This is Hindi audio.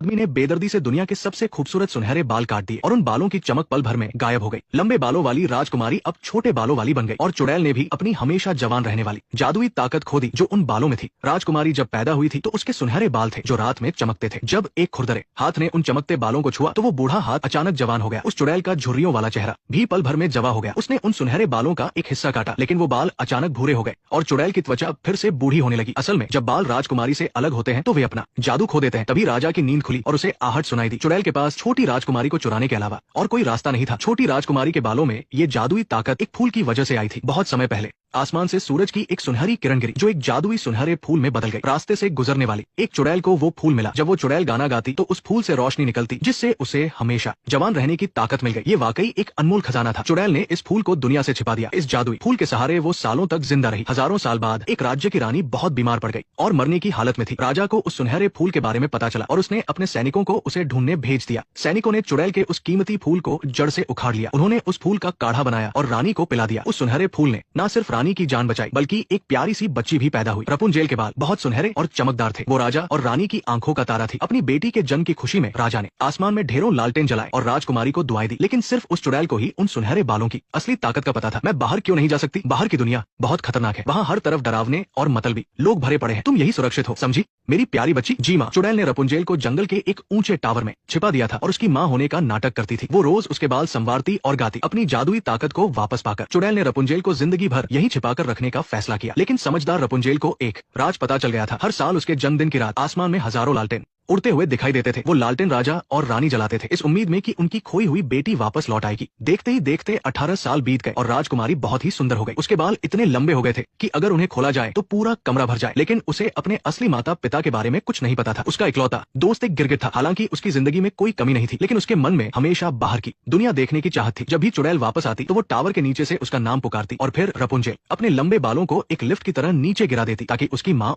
आदमी ने बेदर्दी से दुनिया के सबसे खूबसूरत सुनहरे बाल काट दिए और उन बालों की चमक पल भर में गायब हो गई। लंबे बालों वाली राजकुमारी अब छोटे बालों वाली बन गई और चुड़ैल ने भी अपनी हमेशा जवान रहने वाली जादुई ताकत खो दी जो उन बालों में थी। राजकुमारी जब पैदा हुई थी तो उसके सुनहरे बाल थे जो रात में चमकते थे। जब एक खुरदरे हाथ ने उन चमकते बालों को छुआ तो वो बूढ़ा हाथ अचानक जवान हो गया। उस चुड़ैल का झुर्रियों वाला चेहरा भी पल भर में जवा हो गया। उसने उन सुनहरे बालों का एक हिस्सा काटा लेकिन वो बाल अचानक भूरे हो गए और चुड़ैल की त्वचा फिर से बूढ़ी होने लगी। असल में जब बाल राजकुमारी से अलग होते हैं तो वे अपना जादू खो देते हैं। तभी राजा की नींद खुली और उसे आहट सुनाई दी। चुड़ैल के पास छोटी राजकुमारी को चुराने के अलावा और कोई रास्ता नहीं था। छोटी राजकुमारी के बालों में ये जादुई ताकत एक फूल की वजह से आई थी। बहुत समय पहले आसमान से सूरज की एक सुनहरी किरण गिरी जो एक जादुई सुनहरे फूल में बदल गई। रास्ते से गुजरने वाली एक चुड़ैल को वो फूल मिला। जब वो चुड़ैल गाना गाती तो उस फूल से रोशनी निकलती जिससे उसे हमेशा जवान रहने की ताकत मिल गई। ये वाकई एक अनमोल खजाना था। चुड़ैल ने इस फूल को दुनिया से छिपा दिया। इस जादुई फूल के सहारे वो सालों तक जिंदा रही। हजारों साल बाद एक राज्य की रानी बहुत बीमार पड़ गई और मरने की हालत में थी। राजा को उस सुनहरे फूल के बारे में पता चला और उसने अपने सैनिकों को उसे ढूंढने भेज दिया। सैनिकों ने चुड़ैल के उस कीमती फूल को जड़ से उखाड़ लिया। उन्होंने उस फूल का काढ़ा बनाया और रानी को पिला दिया। उस सुनहरे फूल ने न सिर्फ रानी की जान बचाई बल्कि एक प्यारी सी बच्ची भी पैदा हुई। रपुंजेल के बाल बहुत सुनहरे और चमकदार थे। वो राजा और रानी की आंखों का तारा थी। अपनी बेटी के जन्म की खुशी में राजा ने आसमान में ढेरों लालटेन जलाए और राजकुमारी को दुआएं दी। लेकिन सिर्फ उस चुड़ैल को ही उन सुनहरे बालों की असली ताकत का पता था। मैं बाहर क्यों नहीं जा सकती? बाहर की दुनिया बहुत खतरनाक है। वहाँ हर तरफ डरावने और मतलबी लोग भरे पड़े हैं। तुम यही सुरक्षित हो, समझी मेरी प्यारी बच्ची? जी माँ। चुड़ैल ने रपुंजेल को जंगल के एक ऊंचे टावर में छिपा दिया था और उसकी माँ होने का नाटक करती थी। वो रोज उसके बाल संवारती और गाती। अपनी जादुई ताकत को वापस पाकर चुड़ैल ने रपुंजेल को जिंदगी भर यहीं छिपाकर रखने का फैसला किया। लेकिन समझदार रपुंजेल को एक राज पता चल गया था। हर साल उसके जन्मदिन की रात आसमान में हजारों लालटेन उड़ते हुए दिखाई देते थे। वो लालटेन राजा और रानी जलाते थे इस उम्मीद में कि उनकी खोई हुई बेटी वापस लौट आएगी। देखते ही देखते 18 साल बीत गए और राजकुमारी बहुत ही सुंदर हो गई। उसके बाल इतने लंबे हो गए थे कि अगर उन्हें खोला जाए तो पूरा कमरा भर जाए। लेकिन उसे अपने असली माता पिता के बारे में कुछ नहीं पता था। उसका इकलौता दोस्त एक गिरगिट था। हालांकि उसकी जिंदगी में कोई कमी नहीं थी लेकिन उसके मन में हमेशा बाहर की दुनिया देखने की चाहत थी। जब भी चुड़ैल वापस आती तो वो टावर के नीचे से उसका नाम पुकारती और फिर रपुंजेल अपने लंबे बालों को एक लिफ्ट की तरह नीचे गिरा देती ताकि उसकी माँ